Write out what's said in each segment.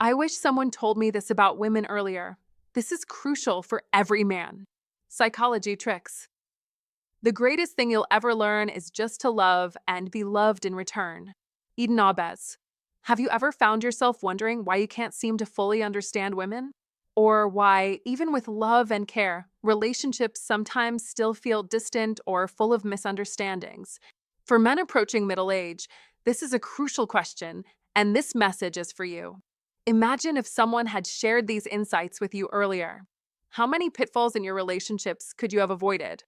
I wish someone told me this about women earlier. This is crucial for every man. Psychology tricks. The greatest thing you'll ever learn is just to love and be loved in return. Eden Abez. Have you ever found yourself wondering why you can't seem to fully understand women? Or why, even with love and care, relationships sometimes still feel distant or full of misunderstandings? For men approaching middle age, this is a crucial question, and this message is for you. Imagine if someone had shared these insights with you earlier. How many pitfalls in your relationships could you have avoided?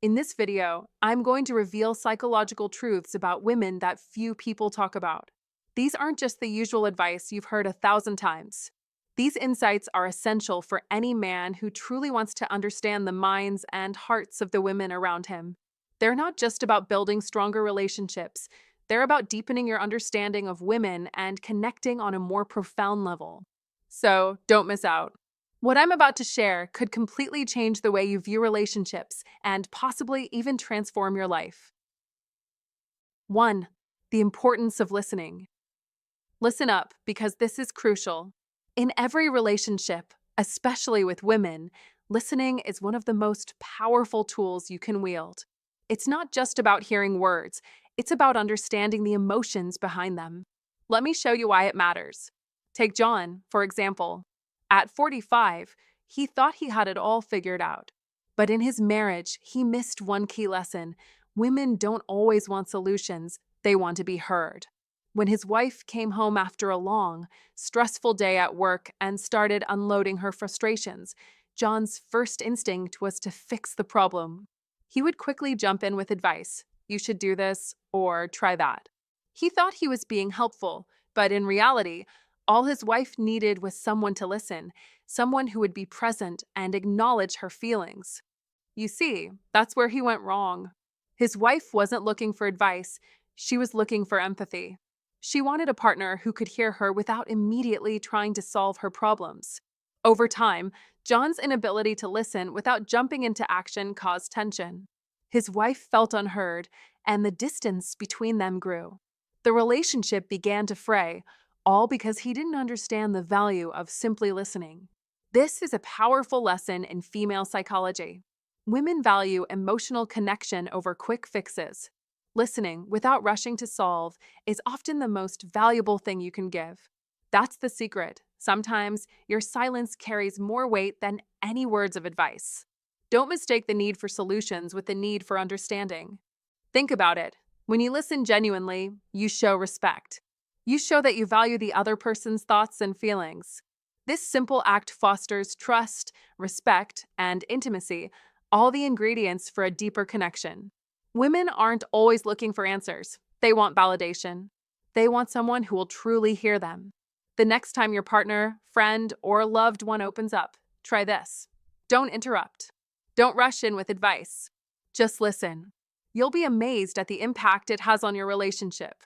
In this video, I'm going to reveal psychological truths about women that few people talk about. These aren't just the usual advice you've heard 1,000 times. These insights are essential for any man who truly wants to understand the minds and hearts of the women around him. They're not just about building stronger relationships, they're about deepening your understanding of women and connecting on a more profound level. So, don't miss out. What I'm about to share could completely change the way you view relationships and possibly even transform your life. 1. The importance of listening. Listen up, because this is crucial. In every relationship, especially with women, listening is one of the most powerful tools you can wield. It's not just about hearing words, it's about understanding the emotions behind them. Let me show you why it matters. Take John, for example. At 45, he thought he had it all figured out. But in his marriage, he missed one key lesson. Women don't always want solutions, they want to be heard. When his wife came home after a long, stressful day at work and started unloading her frustrations, John's first instinct was to fix the problem. He would quickly jump in with advice. You should do this, or try that. He thought he was being helpful, but in reality, all his wife needed was someone to listen, someone who would be present and acknowledge her feelings. You see, that's where he went wrong. His wife wasn't looking for advice, she was looking for empathy. She wanted a partner who could hear her without immediately trying to solve her problems. Over time, John's inability to listen without jumping into action caused tension. His wife felt unheard, and the distance between them grew. The relationship began to fray, all because he didn't understand the value of simply listening. This is a powerful lesson in female psychology. Women value emotional connection over quick fixes. Listening without rushing to solve is often the most valuable thing you can give. That's the secret. Sometimes your silence carries more weight than any words of advice. Don't mistake the need for solutions with the need for understanding. Think about it. When you listen genuinely, you show respect. You show that you value the other person's thoughts and feelings. This simple act fosters trust, respect, and intimacy, all the ingredients for a deeper connection. Women aren't always looking for answers. They want validation. They want someone who will truly hear them. The next time your partner, friend, or loved one opens up, try this. Don't interrupt. Don't rush in with advice. Just listen. You'll be amazed at the impact it has on your relationship.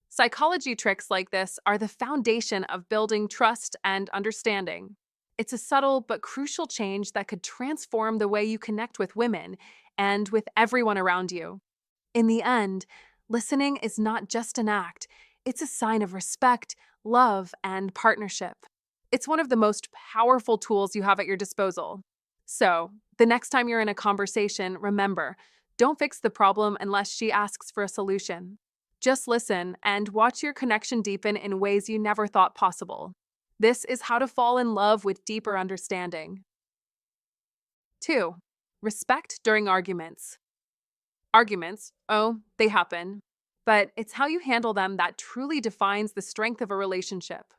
Psychology tricks like this are the foundation of building trust and understanding. It's a subtle but crucial change that could transform the way you connect with women and with everyone around you. In the end, listening is not just an act, it's a sign of respect, love, and partnership. It's one of the most powerful tools you have at your disposal. So, the next time you're in a conversation, remember, don't fix the problem unless she asks for a solution. Just listen and watch your connection deepen in ways you never thought possible. This is how to fall in love with deeper understanding. 2. Respect during arguments. Arguments, oh, they happen. But it's how you handle them that truly defines the strength of a relationship.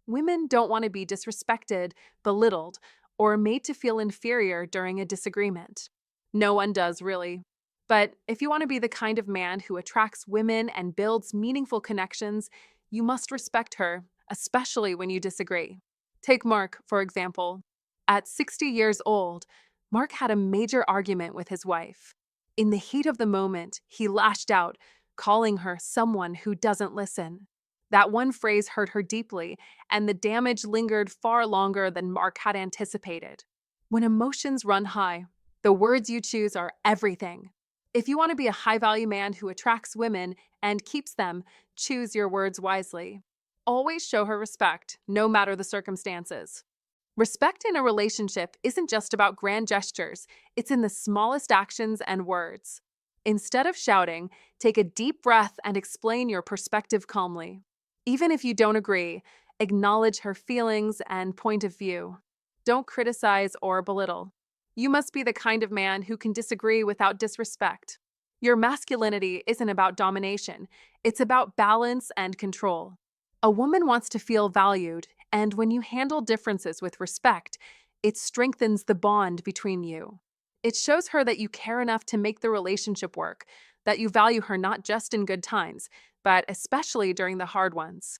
Women don't want to be disrespected, belittled, or made to feel inferior during a disagreement. No one does, really. But if you want to be the kind of man who attracts women and builds meaningful connections, you must respect her, especially when you disagree. Take Mark, for example. At 60 years old, Mark had a major argument with his wife. In the heat of the moment, he lashed out, calling her someone who doesn't listen. That one phrase hurt her deeply, and the damage lingered far longer than Mark had anticipated. When emotions run high, the words you choose are everything. If you want to be a high-value man who attracts women and keeps them, choose your words wisely. Always show her respect, no matter the circumstances. Respect in a relationship isn't just about grand gestures, it's in the smallest actions and words. Instead of shouting, take a deep breath and explain your perspective calmly. Even if you don't agree, acknowledge her feelings and point of view. Don't criticize or belittle. You must be the kind of man who can disagree without disrespect. Your masculinity isn't about domination, it's about balance and control. A woman wants to feel valued, and when you handle differences with respect, it strengthens the bond between you. It shows her that you care enough to make the relationship work, that you value her not just in good times, but especially during the hard ones.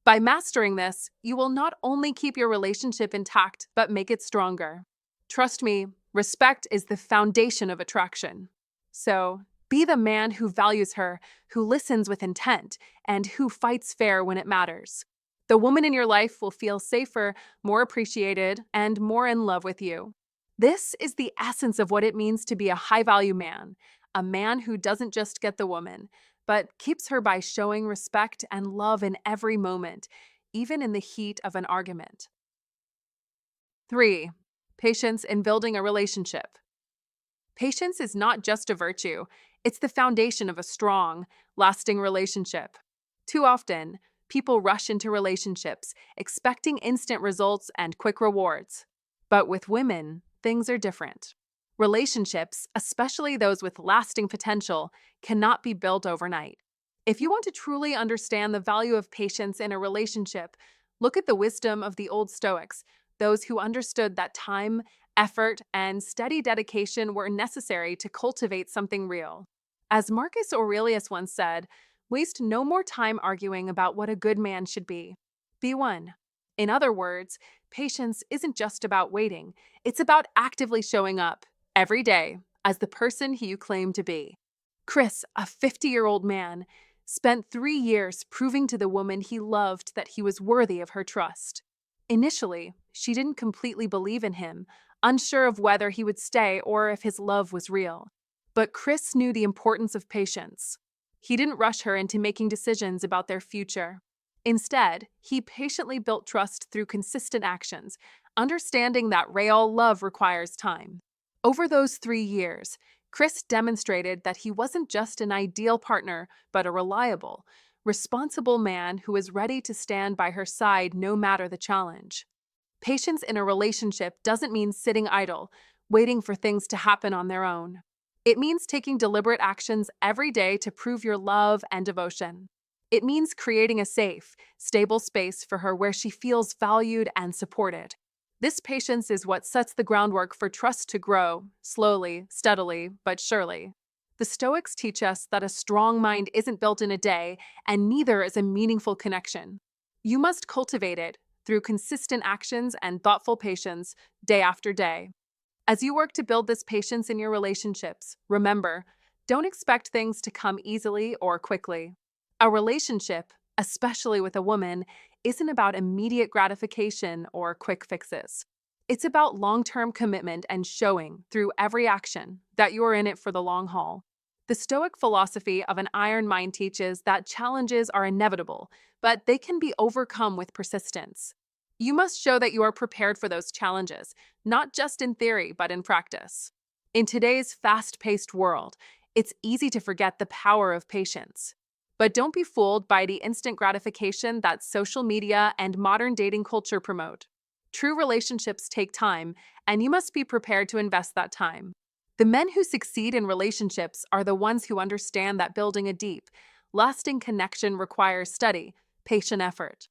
By mastering this, you will not only keep your relationship intact, but make it stronger. Trust me, respect is the foundation of attraction. So, be the man who values her, who listens with intent, and who fights fair when it matters. The woman in your life will feel safer, more appreciated, and more in love with you. This is the essence of what it means to be a high-value man, a man who doesn't just get the woman, but keeps her by showing respect and love in every moment, even in the heat of an argument. 3. Patience in building a relationship. Patience is not just a virtue, it's the foundation of a strong, lasting relationship. Too often, people rush into relationships, expecting instant results and quick rewards. But with women, things are different. Relationships, especially those with lasting potential, cannot be built overnight. If you want to truly understand the value of patience in a relationship, look at the wisdom of the Old Stoics, those who understood that time, effort, and steady dedication were necessary to cultivate something real. As Marcus Aurelius once said, waste no more time arguing about what a good man should be. Be one. In other words, patience isn't just about waiting, it's about actively showing up every day as the person you claim to be. Chris, a 50-year-old man, spent 3 years proving to the woman he loved that he was worthy of her trust. Initially, she didn't completely believe in him, unsure of whether he would stay or if his love was real. But Chris knew the importance of patience. He didn't rush her into making decisions about their future. Instead, he patiently built trust through consistent actions, understanding that real love requires time. Over those 3 years, Chris demonstrated that he wasn't just an ideal partner, but a reliable, responsible man who was ready to stand by her side no matter the challenge. Patience in a relationship doesn't mean sitting idle, waiting for things to happen on their own. It means taking deliberate actions every day to prove your love and devotion. It means creating a safe, stable space for her where she feels valued and supported. This patience is what sets the groundwork for trust to grow, slowly, steadily, but surely. The Stoics teach us that a strong mind isn't built in a day, and neither is a meaningful connection. You must cultivate it through consistent actions and thoughtful patience, day after day. As you work to build this patience in your relationships, remember, don't expect things to come easily or quickly. A relationship, especially with a woman, isn't about immediate gratification or quick fixes. It's about long-term commitment and showing, through every action, that you're in it for the long haul. The Stoic philosophy of an iron mind teaches that challenges are inevitable, but they can be overcome with persistence. You must show that you are prepared for those challenges, not just in theory, but in practice. In today's fast-paced world, it's easy to forget the power of patience. But don't be fooled by the instant gratification that social media and modern dating culture promote. True relationships take time, and you must be prepared to invest that time. The men who succeed in relationships are the ones who understand that building a deep, lasting connection requires study, patient effort.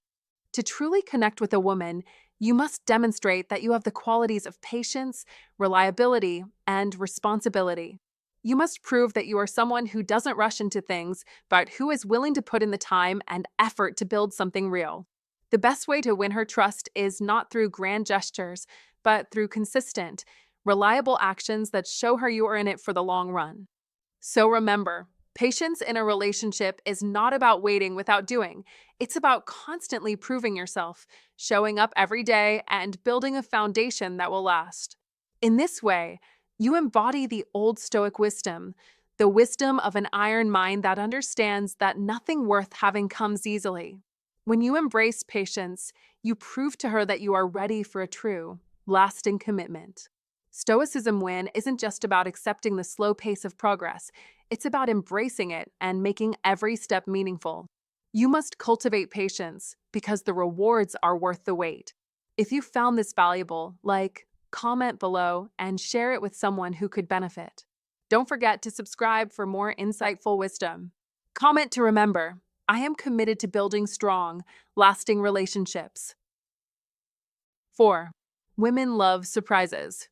To truly connect with a woman, you must demonstrate that you have the qualities of patience, reliability, and responsibility. You must prove that you are someone who doesn't rush into things, but who is willing to put in the time and effort to build something real. The best way to win her trust is not through grand gestures, but through consistent, reliable actions that show her you are in it for the long run. So remember, patience in a relationship is not about waiting without doing. It's about constantly proving yourself, showing up every day, and building a foundation that will last. In this way, you embody the old Stoic wisdom, the wisdom of an iron mind that understands that nothing worth having comes easily. When you embrace patience, you prove to her that you are ready for a true, lasting commitment. Stoicism win isn't just about accepting the slow pace of progress, it's about embracing it and making every step meaningful. You must cultivate patience because the rewards are worth the wait. If you found this valuable, comment below and share it with someone who could benefit. Don't forget to subscribe for more insightful wisdom. Comment to remember, I am committed to building strong, lasting relationships. 4. Women love surprises.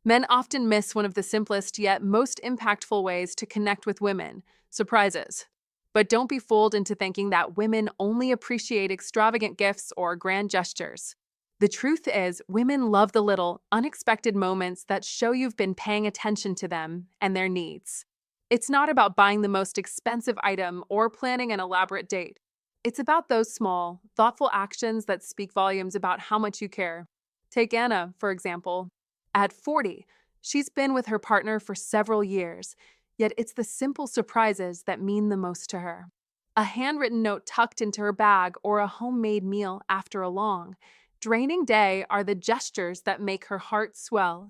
Men often miss one of the simplest yet most impactful ways to connect with women: surprises. But don't be fooled into thinking that women only appreciate extravagant gifts or grand gestures. The truth is, women love the little, unexpected moments that show you've been paying attention to them and their needs. It's not about buying the most expensive item or planning an elaborate date. It's about those small, thoughtful actions that speak volumes about how much you care. Take Anna, for example. At 40, she's been with her partner for several years, yet it's the simple surprises that mean the most to her. A handwritten note tucked into her bag or a homemade meal after a long, draining day are the gestures that make her heart swell.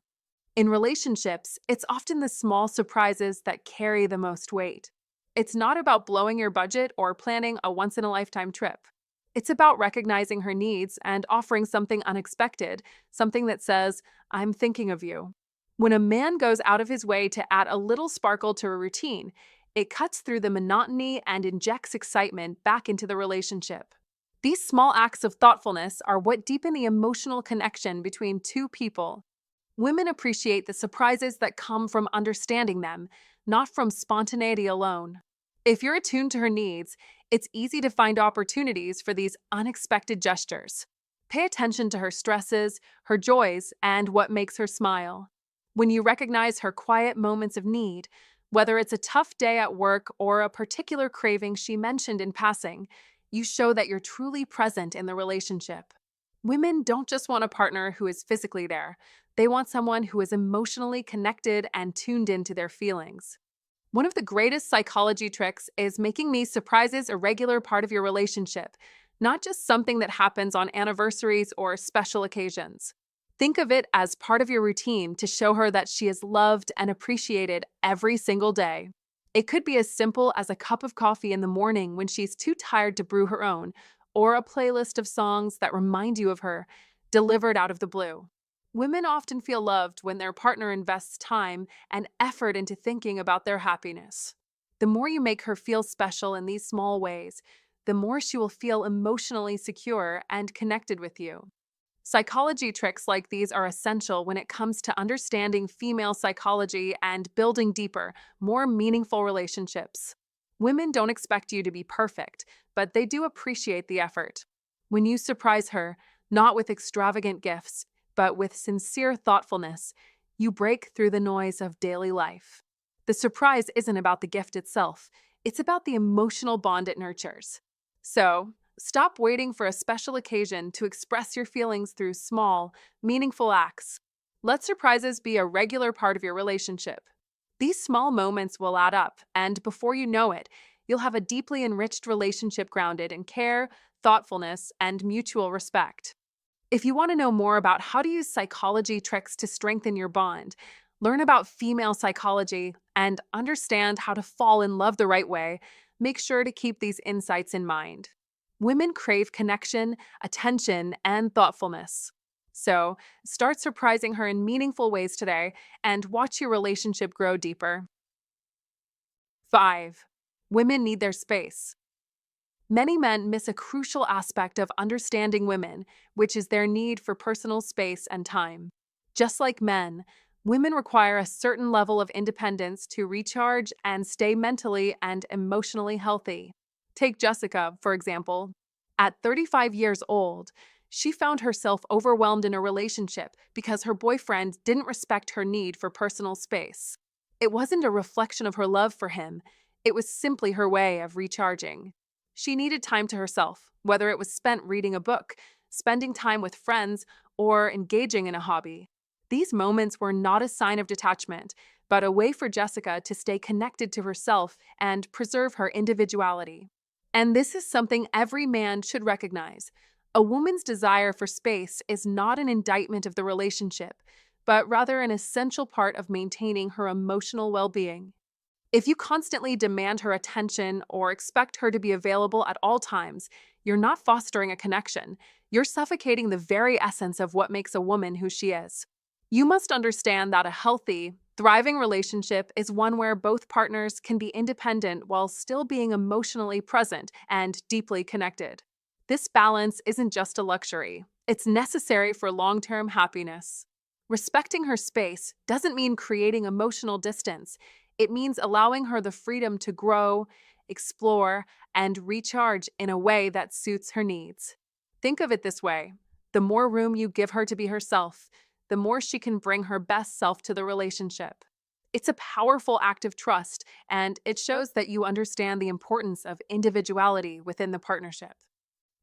In relationships, it's often the small surprises that carry the most weight. It's not about blowing your budget or planning a once-in-a-lifetime trip. It's about recognizing her needs and offering something unexpected, something that says, "I'm thinking of you." When a man goes out of his way to add a little sparkle to a routine, it cuts through the monotony and injects excitement back into the relationship. These small acts of thoughtfulness are what deepen the emotional connection between two people. Women appreciate the surprises that come from understanding them, not from spontaneity alone. If you're attuned to her needs, it's easy to find opportunities for these unexpected gestures. Pay attention to her stresses, her joys, and what makes her smile. When you recognize her quiet moments of need, whether it's a tough day at work or a particular craving she mentioned in passing, you show that you're truly present in the relationship. Women don't just want a partner who is physically there. They want someone who is emotionally connected and tuned into their feelings. One of the greatest psychology tricks is making these surprises a regular part of your relationship, not just something that happens on anniversaries or special occasions. Think of it as part of your routine to show her that she is loved and appreciated every single day. It could be as simple as a cup of coffee in the morning when she's too tired to brew her own, or a playlist of songs that remind you of her, delivered out of the blue. Women often feel loved when their partner invests time and effort into thinking about their happiness. The more you make her feel special in these small ways, the more she will feel emotionally secure and connected with you. Psychology tricks like these are essential when it comes to understanding female psychology and building deeper, more meaningful relationships. Women don't expect you to be perfect, but they do appreciate the effort. When you surprise her, not with extravagant gifts, but with sincere thoughtfulness, you break through the noise of daily life. The surprise isn't about the gift itself, it's about the emotional bond it nurtures. So, stop waiting for a special occasion to express your feelings through small, meaningful acts. Let surprises be a regular part of your relationship. These small moments will add up, and before you know it, you'll have a deeply enriched relationship grounded in care, thoughtfulness, and mutual respect. If you want to know more about how to use psychology tricks to strengthen your bond, learn about female psychology, and understand how to fall in love the right way, make sure to keep these insights in mind. Women crave connection, attention, and thoughtfulness. So, start surprising her in meaningful ways today and watch your relationship grow deeper. 5. Women need their space. Many men miss a crucial aspect of understanding women, which is their need for personal space and time. Just like men, women require a certain level of independence to recharge and stay mentally and emotionally healthy. Take Jessica, for example. At 35 years old, she found herself overwhelmed in a relationship because her boyfriend didn't respect her need for personal space. It wasn't a reflection of her love for him, it was simply her way of recharging. She needed time to herself, whether it was spent reading a book, spending time with friends, or engaging in a hobby. These moments were not a sign of detachment, but a way for Jessica to stay connected to herself and preserve her individuality. And this is something every man should recognize. A woman's desire for space is not an indictment of the relationship, but rather an essential part of maintaining her emotional well-being. If you constantly demand her attention or expect her to be available at all times, you're not fostering a connection. You're suffocating the very essence of what makes a woman who she is. You must understand that a healthy, thriving relationship is one where both partners can be independent while still being emotionally present and deeply connected. This balance isn't just a luxury, it's necessary for long-term happiness. Respecting her space doesn't mean creating emotional distance. It means allowing her the freedom to grow, explore, and recharge in a way that suits her needs. Think of it this way: the more room you give her to be herself, the more she can bring her best self to the relationship. It's a powerful act of trust, and it shows that you understand the importance of individuality within the partnership.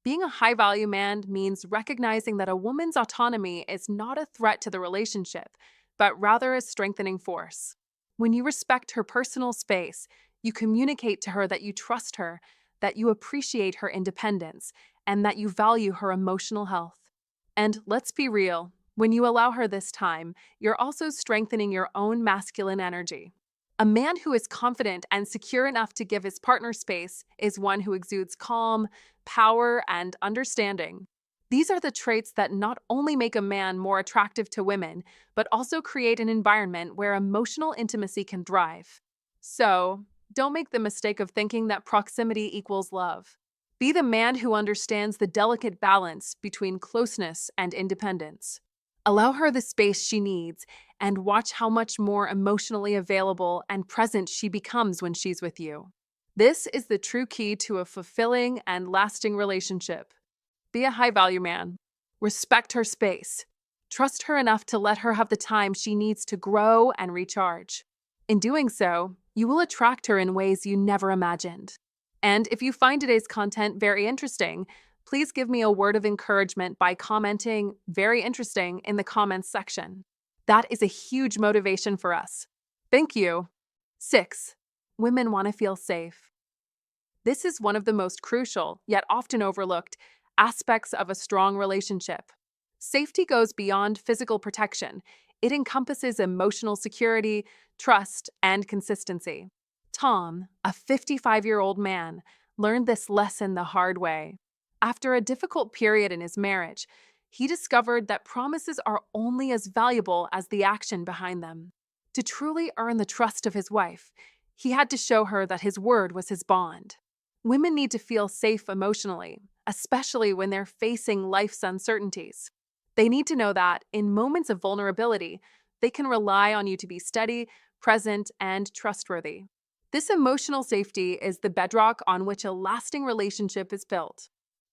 Being a high value man means recognizing that a woman's autonomy is not a threat to the relationship, but rather a strengthening force. When you respect her personal space, you communicate to her that you trust her, that you appreciate her independence, and that you value her emotional health. And let's be real, when you allow her this time, you're also strengthening your own masculine energy. A man who is confident and secure enough to give his partner space is one who exudes calm, power, and understanding. These are the traits that not only make a man more attractive to women, but also create an environment where emotional intimacy can thrive. So, don't make the mistake of thinking that proximity equals love. Be the man who understands the delicate balance between closeness and independence. Allow her the space she needs and watch how much more emotionally available and present she becomes when she's with you. This is the true key to a fulfilling and lasting relationship. Be a high-value man. Respect her space. Trust her enough to let her have the time she needs to grow and recharge. In doing so, you will attract her in ways you never imagined. And if you find today's content very interesting, please give me a word of encouragement by commenting "very interesting" in the comments section. That is a huge motivation for us. Thank you. 6. Women want to feel safe. This is one of the most crucial, yet often overlooked, aspects of a strong relationship. Safety goes beyond physical protection. It encompasses emotional security, trust, and consistency. Tom, a 55-year-old man, learned this lesson the hard way. After a difficult period in his marriage, he discovered that promises are only as valuable as the action behind them. To truly earn the trust of his wife, he had to show her that his word was his bond. Women need to feel safe emotionally, especially when they're facing life's uncertainties. They need to know that, in moments of vulnerability, they can rely on you to be steady, present, and trustworthy. This emotional safety is the bedrock on which a lasting relationship is built.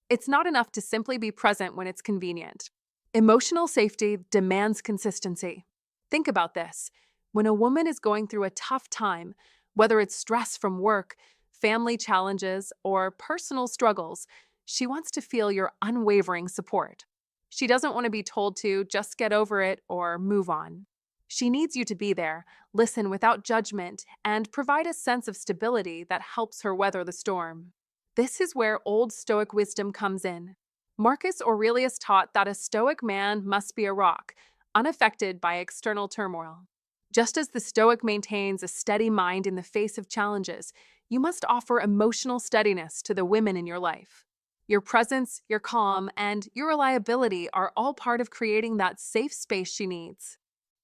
It's not enough to simply be present when it's convenient. Emotional safety demands consistency. Think about this. When a woman is going through a tough time, whether it's stress from work, family challenges, or personal struggles, she wants to feel your unwavering support. She doesn't want to be told to just get over it or move on. She needs you to be there, listen without judgment, and provide a sense of stability that helps her weather the storm. This is where Old Stoic wisdom comes in. Marcus Aurelius taught that a Stoic man must be a rock, unaffected by external turmoil. Just as the Stoic maintains a steady mind in the face of challenges, you must offer emotional steadiness to the women in your life. Your presence, your calm, and your reliability are all part of creating that safe space she needs.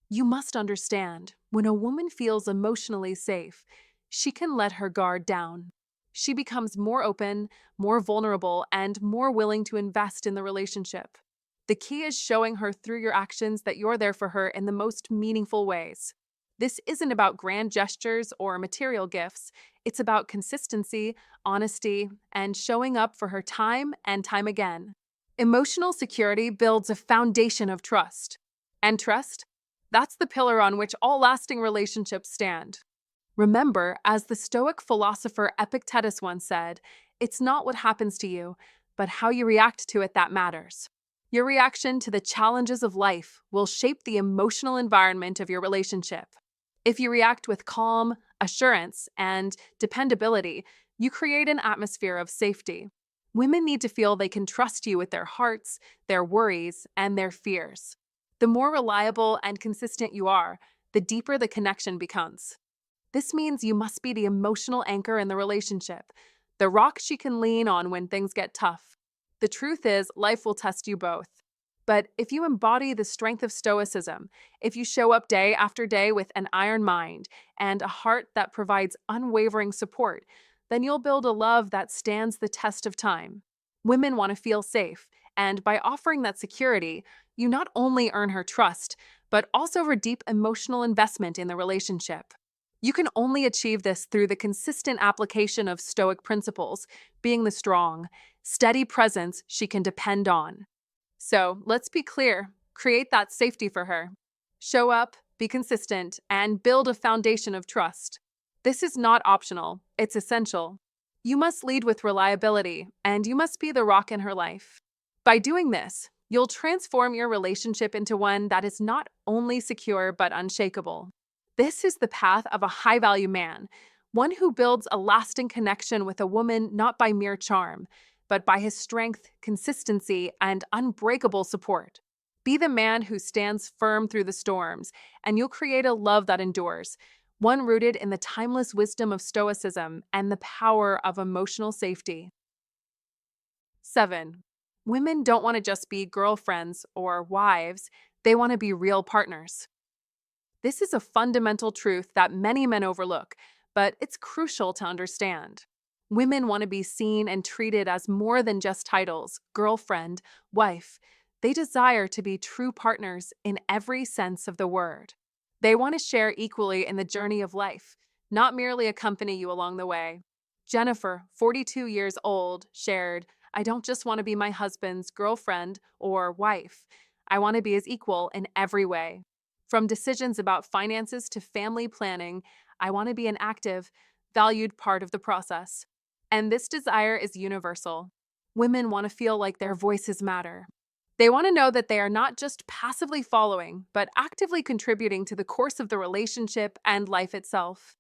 You must understand, when a woman feels emotionally safe, she can let her guard down. She becomes more open, more vulnerable, and more willing to invest in the relationship. The key is showing her through your actions that you're there for her in the most meaningful ways. This isn't about grand gestures or material gifts. It's about consistency, honesty, and showing up for her time and time again. Emotional security builds a foundation of trust. And trust? That's the pillar on which all lasting relationships stand. Remember, as the Stoic philosopher Epictetus once said, it's not what happens to you, but how you react to it that matters. Your reaction to the challenges of life will shape the emotional environment of your relationship. If you react with calm, assurance, and dependability, You create an atmosphere of safety. Women need to feel they can trust you with their hearts, their worries, and their fears. The more reliable and consistent you are, the deeper the connection becomes. This means you must be the emotional anchor in the relationship, the rock she can lean on when things get tough. The truth is, life will test you both. But if you embody the strength of Stoicism, if you show up day after day with an iron mind and a heart that provides unwavering support, then you'll build a love that stands the test of time. Women want to feel safe, and by offering that security, you not only earn her trust, but also her deep emotional investment in the relationship. You can only achieve this through the consistent application of Stoic principles, being the strong, steady presence she can depend on. So let's be clear, create that safety for her. Show up, be consistent, and build a foundation of trust. This is not optional, it's essential. You must lead with reliability, and you must be the rock in her life. By doing this, you'll transform your relationship into one that is not only secure but unshakable. This is the path of a high-value man, one who builds a lasting connection with a woman not by mere charm, but by his strength, consistency, and unbreakable support. Be the man who stands firm through the storms, and you'll create a love that endures, one rooted in the timeless wisdom of Stoicism and the power of emotional safety. 7. Women don't want to just be girlfriends or wives, they want to be real partners. This is a fundamental truth that many men overlook, but it's crucial to understand. Women want to be seen and treated as more than just titles, girlfriend, wife. They desire to be true partners in every sense of the word. They want to share equally in the journey of life, not merely accompany you along the way. Jennifer, 42 years old, shared, "I don't just want to be my husband's girlfriend or wife. I want to be his equal in every way. From decisions about finances to family planning, I want to be an active, valued part of the process." And this desire is universal. Women want to feel like their voices matter. They want to know that they are not just passively following, but actively contributing to the course of the relationship and life itself.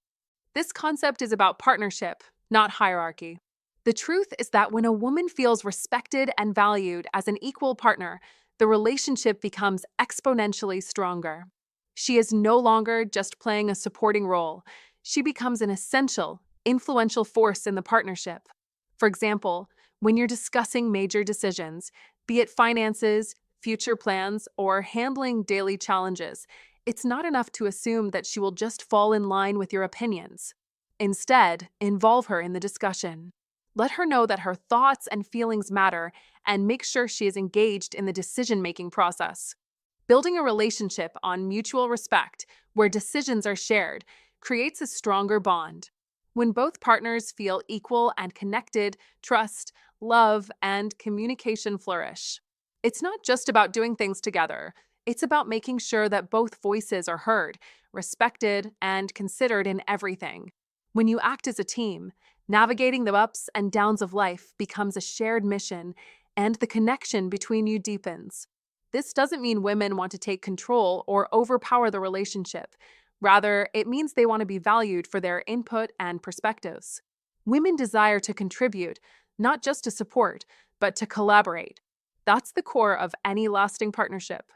This concept is about partnership, not hierarchy. The truth is that when a woman feels respected and valued as an equal partner, the relationship becomes exponentially stronger. She is no longer just playing a supporting role. She becomes an essential, influential force in the partnership. For example, when you're discussing major decisions, be it finances, future plans, or handling daily challenges, it's not enough to assume that she will just fall in line with your opinions. Instead, involve her in the discussion. Let her know that her thoughts and feelings matter, and make sure she is engaged in the decision-making process. Building a relationship on mutual respect, where decisions are shared, creates a stronger bond. When both partners feel equal and connected, trust, love, and communication flourish. It's not just about doing things together. It's about making sure that both voices are heard, respected, and considered in everything. When you act as a team, navigating the ups and downs of life becomes a shared mission, and the connection between you deepens. This doesn't mean women want to take control or overpower the relationship. Rather, it means they want to be valued for their input and perspectives. Women desire to contribute, not just to support, but to collaborate. That's the core of any lasting partnership.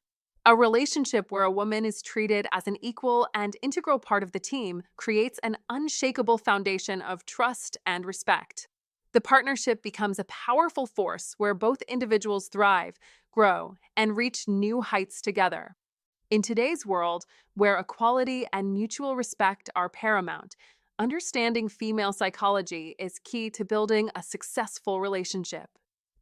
A relationship where a woman is treated as an equal and integral part of the team creates an unshakable foundation of trust and respect. The partnership becomes a powerful force where both individuals thrive, grow, and reach new heights together. In today's world, where equality and mutual respect are paramount, understanding female psychology is key to building a successful relationship.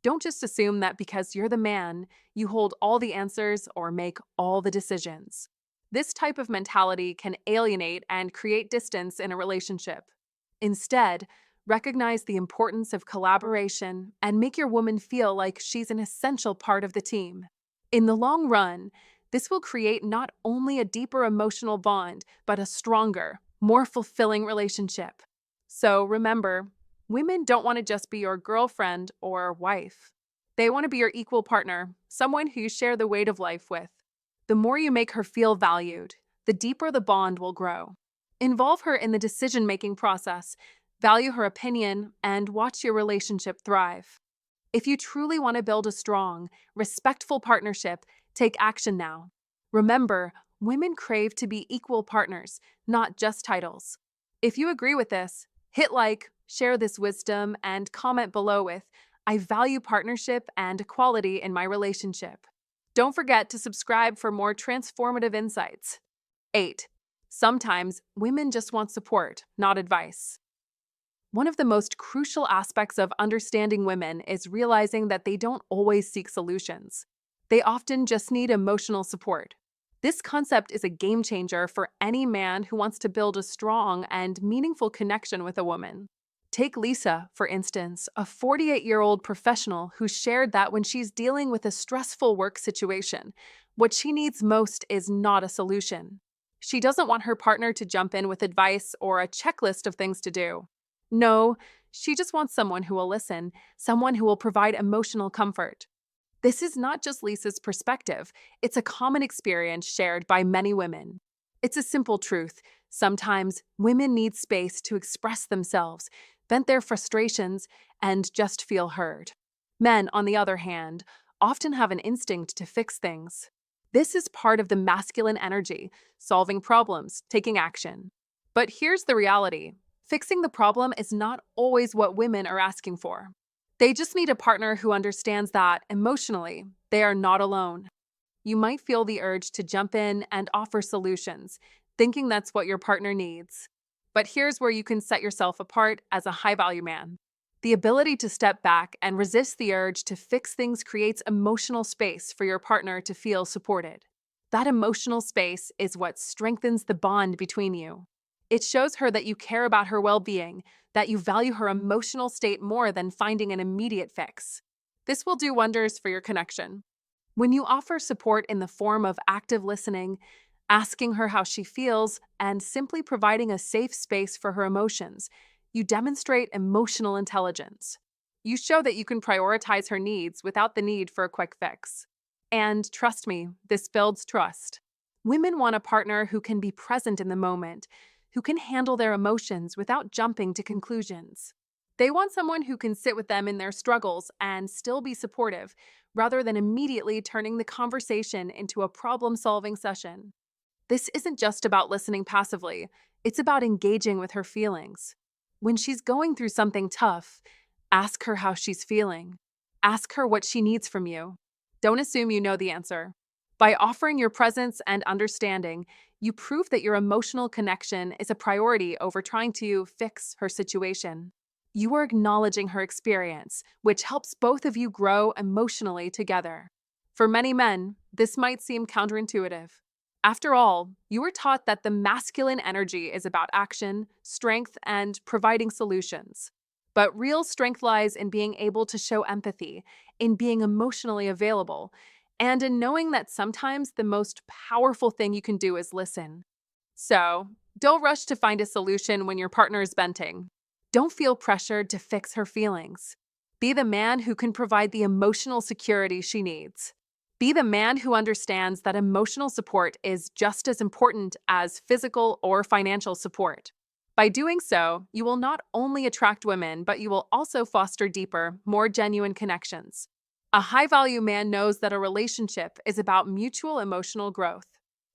Don't just assume that because you're the man, you hold all the answers or make all the decisions. This type of mentality can alienate and create distance in a relationship. Instead, recognize the importance of collaboration and make your woman feel like she's an essential part of the team. In the long run, this will create not only a deeper emotional bond, but a stronger, more fulfilling relationship. So remember, women don't want to just be your girlfriend or wife. They want to be your equal partner, someone who you share the weight of life with. The more you make her feel valued, the deeper the bond will grow. Involve her in the decision-making process. Value her opinion and watch your relationship thrive. If you truly want to build a strong, respectful partnership, take action now. Remember, women crave to be equal partners, not just titles. If you agree with this, hit like, share this wisdom, and comment below with, I value partnership and equality in my relationship. Don't forget to subscribe for more transformative insights. 8. Sometimes women just want support, not advice. One of the most crucial aspects of understanding women is realizing that they don't always seek solutions. They often just need emotional support. This concept is a game changer for any man who wants to build a strong and meaningful connection with a woman. Take Lisa, for instance, a 48-year-old professional who shared that when she's dealing with a stressful work situation, what she needs most is not a solution. She doesn't want her partner to jump in with advice or a checklist of things to do. No, she just wants someone who will listen, someone who will provide emotional comfort. This is not just Lisa's perspective, it's a common experience shared by many women. It's a simple truth. Sometimes women need space to express themselves, vent their frustrations, and just feel heard. Men, on the other hand, often have an instinct to fix things. This is part of the masculine energy, solving problems, taking action. But here's the reality. Fixing the problem is not always what women are asking for. They just need a partner who understands that, emotionally, they are not alone. You might feel the urge to jump in and offer solutions, thinking that's what your partner needs. But here's where you can set yourself apart as a high-value man. The ability to step back and resist the urge to fix things creates emotional space for your partner to feel supported. That emotional space is what strengthens the bond between you. It shows her that you care about her well-being, that you value her emotional state more than finding an immediate fix. This will do wonders for your connection. When you offer support in the form of active listening, asking her how she feels, and simply providing a safe space for her emotions, you demonstrate emotional intelligence. You show that you can prioritize her needs without the need for a quick fix. And trust me, this builds trust. Women want a partner who can be present in the moment, who can handle their emotions without jumping to conclusions. They want someone who can sit with them in their struggles and still be supportive, rather than immediately turning the conversation into a problem-solving session. This isn't just about listening passively, it's about engaging with her feelings. When she's going through something tough, ask her how she's feeling. Ask her what she needs from you. Don't assume you know the answer. By offering your presence and understanding, you prove that your emotional connection is a priority over trying to fix her situation. You are acknowledging her experience, which helps both of you grow emotionally together. For many men, this might seem counterintuitive. After all, you were taught that the masculine energy is about action, strength, and providing solutions. But real strength lies in being able to show empathy, in being emotionally available, and in knowing that sometimes the most powerful thing you can do is listen. So, don't rush to find a solution when your partner is venting. Don't feel pressured to fix her feelings. Be the man who can provide the emotional security she needs. Be the man who understands that emotional support is just as important as physical or financial support. By doing so, you will not only attract women, but you will also foster deeper, more genuine connections. A high-value man knows that a relationship is about mutual emotional growth.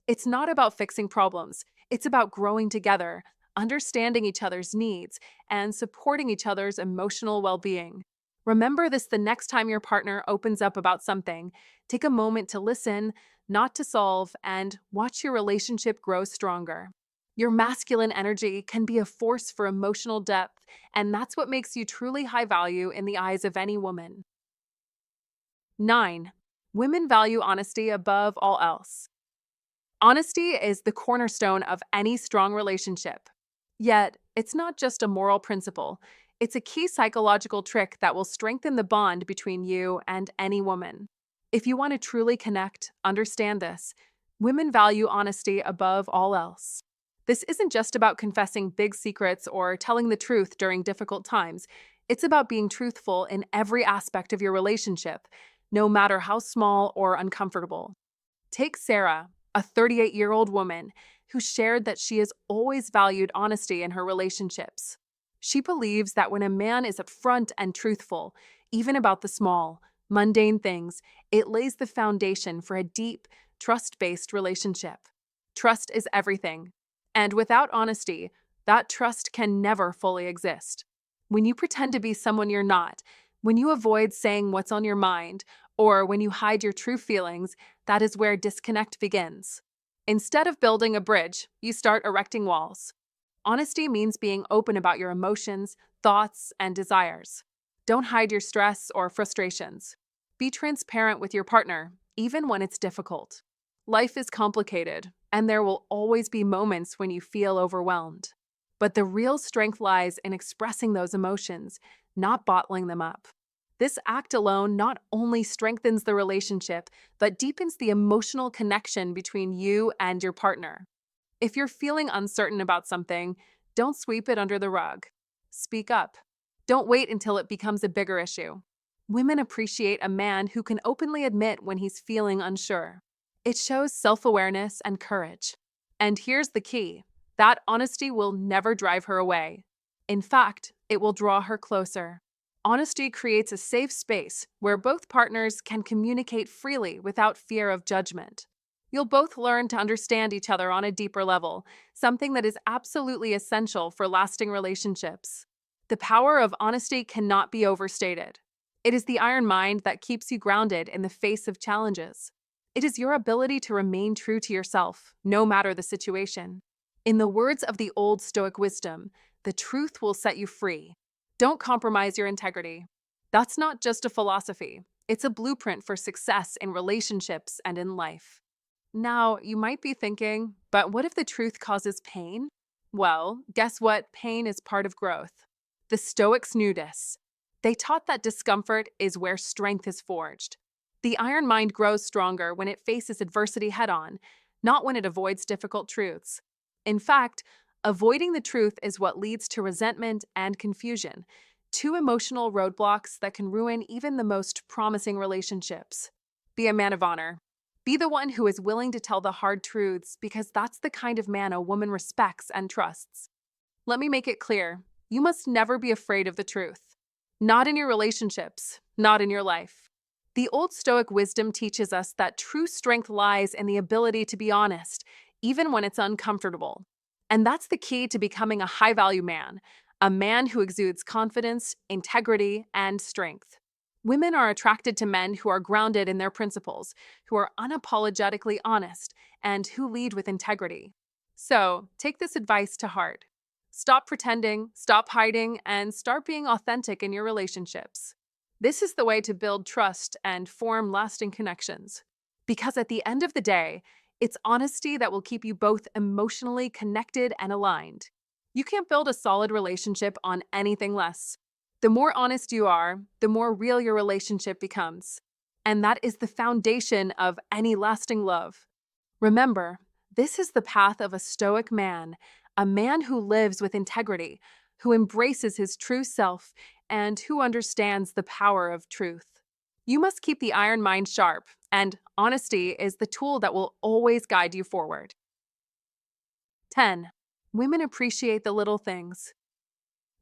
It's not about fixing problems. It's about growing together, understanding each other's needs, and supporting each other's emotional well-being. Remember this the next time your partner opens up about something. Take a moment to listen, not to solve, and watch your relationship grow stronger. Your masculine energy can be a force for emotional depth, and that's what makes you truly high value in the eyes of any woman. 9. Women value honesty above all else. Honesty is the cornerstone of any strong relationship. Yet, it's not just a moral principle. It's a key psychological trick that will strengthen the bond between you and any woman. If you want to truly connect, understand this. Women value honesty above all else. This isn't just about confessing big secrets or telling the truth during difficult times. It's about being truthful in every aspect of your relationship, no matter how small or uncomfortable. Take Sarah, a 38-year-old woman who shared that she has always valued honesty in her relationships. She believes that when a man is upfront and truthful, even about the small, mundane things, it lays the foundation for a deep, trust-based relationship. Trust is everything. And without honesty, that trust can never fully exist. When you pretend to be someone you're not, when you avoid saying what's on your mind, or when you hide your true feelings, that is where disconnect begins. Instead of building a bridge, you start erecting walls. Honesty means being open about your emotions, thoughts, and desires. Don't hide your stress or frustrations. Be transparent with your partner, even when it's difficult. Life is complicated, and there will always be moments when you feel overwhelmed. But the real strength lies in expressing those emotions, not bottling them up. This act alone not only strengthens the relationship, but deepens the emotional connection between you and your partner. If you're feeling uncertain about something, don't sweep it under the rug. Speak up. Don't wait until it becomes a bigger issue. Women appreciate a man who can openly admit when he's feeling unsure. It shows self-awareness and courage. And here's the key: that honesty will never drive her away. In fact, it will draw her closer. Honesty creates a safe space where both partners can communicate freely without fear of judgment. You'll both learn to understand each other on a deeper level, something that is absolutely essential for lasting relationships. The power of honesty cannot be overstated. It is the iron mind that keeps you grounded in the face of challenges. It is your ability to remain true to yourself, no matter the situation. In the words of the Old Stoic wisdom, the truth will set you free. Don't compromise your integrity. That's not just a philosophy. It's a blueprint for success in relationships and in life. Now, you might be thinking, but what if the truth causes pain? Well, guess what? Pain is part of growth. The Stoics knew this. They taught that discomfort is where strength is forged. The iron mind grows stronger when it faces adversity head-on, not when it avoids difficult truths. In fact, avoiding the truth is what leads to resentment and confusion, two emotional roadblocks that can ruin even the most promising relationships. Be a man of honor. Be the one who is willing to tell the hard truths, because that's the kind of man a woman respects and trusts. Let me make it clear, you must never be afraid of the truth. Not in your relationships, not in your life. The Old Stoic wisdom teaches us that true strength lies in the ability to be honest, even when it's uncomfortable. And that's the key to becoming a high-value man, a man who exudes confidence, integrity, and strength. Women are attracted to men who are grounded in their principles, who are unapologetically honest, and who lead with integrity. So, take this advice to heart. Stop pretending, stop hiding, and start being authentic in your relationships. This is the way to build trust and form lasting connections. Because at the end of the day, it's honesty that will keep you both emotionally connected and aligned. You can't build a solid relationship on anything less. The more honest you are, the more real your relationship becomes. And that is the foundation of any lasting love. Remember, this is the path of a Stoic man, a man who lives with integrity, who embraces his true self, and who understands the power of truth. You must keep the iron mind sharp, and honesty is the tool that will always guide you forward. 10. Women appreciate the little things.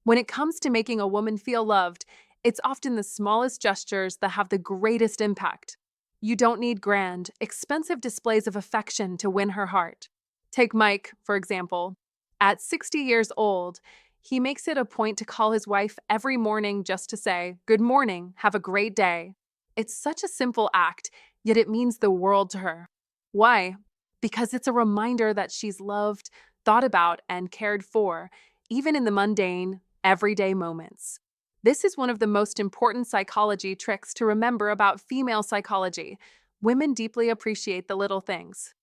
When it comes to making a woman feel loved, it's often the smallest gestures that have the greatest impact. You don't need grand, expensive displays of affection to win her heart. Take Mike, for example. At 60 years old, he makes it a point to call his wife every morning just to say, "Good morning, have a great day." It's such a simple act, yet it means the world to her. Why? Because it's a reminder that she's loved, thought about, and cared for, even in the mundane, everyday moments. This is one of the most important psychology tricks to remember about female psychology. Women deeply appreciate the little things.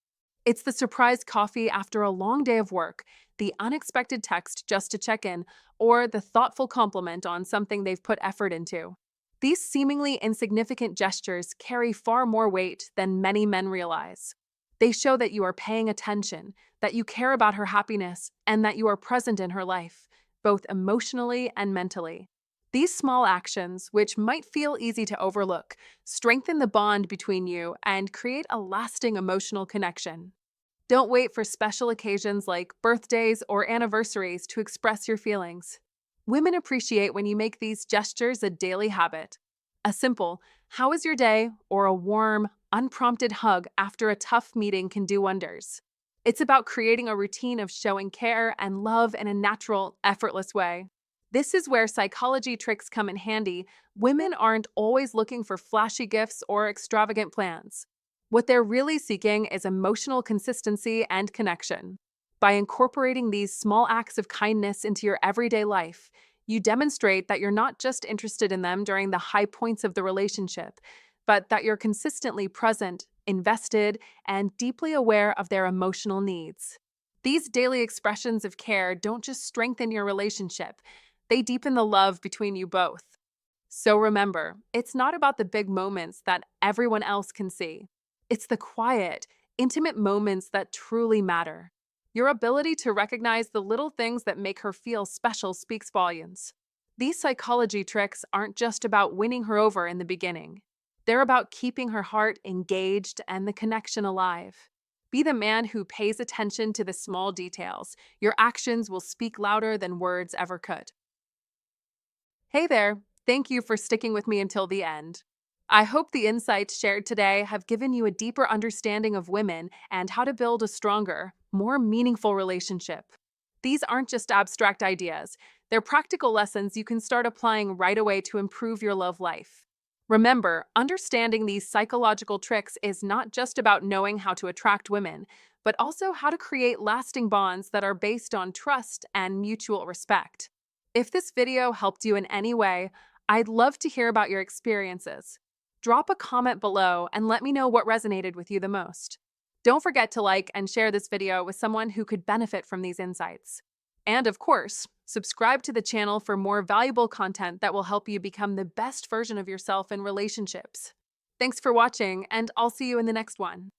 It's the surprise coffee after a long day of work, the unexpected text just to check in, or the thoughtful compliment on something they've put effort into. These seemingly insignificant gestures carry far more weight than many men realize. They show that you are paying attention, that you care about her happiness, and that you are present in her life, both emotionally and mentally. These small actions, which might feel easy to overlook, strengthen the bond between you and create a lasting emotional connection. Don't wait for special occasions like birthdays or anniversaries to express your feelings. Women appreciate when you make these gestures a daily habit. A simple, "How was your day?" or a warm, unprompted hug after a tough meeting can do wonders. It's about creating a routine of showing care and love in a natural, effortless way. This is where psychology tricks come in handy. Women aren't always looking for flashy gifts or extravagant plans. What they're really seeking is emotional consistency and connection. By incorporating these small acts of kindness into your everyday life, you demonstrate that you're not just interested in them during the high points of the relationship, but that you're consistently present, invested, and deeply aware of their emotional needs. These daily expressions of care don't just strengthen your relationship, they deepen the love between you both. So remember, it's not about the big moments that everyone else can see. It's the quiet, intimate moments that truly matter. Your ability to recognize the little things that make her feel special speaks volumes. These psychology tricks aren't just about winning her over in the beginning. They're about keeping her heart engaged and the connection alive. Be the man who pays attention to the small details. Your actions will speak louder than words ever could. Hey there, thank you for sticking with me until the end. I hope the insights shared today have given you a deeper understanding of women and how to build a stronger, more meaningful relationship. These aren't just abstract ideas, they're practical lessons you can start applying right away to improve your love life. Remember, understanding these psychological tricks is not just about knowing how to attract women, but also how to create lasting bonds that are based on trust and mutual respect. If this video helped you in any way, I'd love to hear about your experiences. Drop a comment below and let me know what resonated with you the most. Don't forget to like and share this video with someone who could benefit from these insights. And of course, subscribe to the channel for more valuable content that will help you become the best version of yourself in relationships. Thanks for watching, and I'll see you in the next one.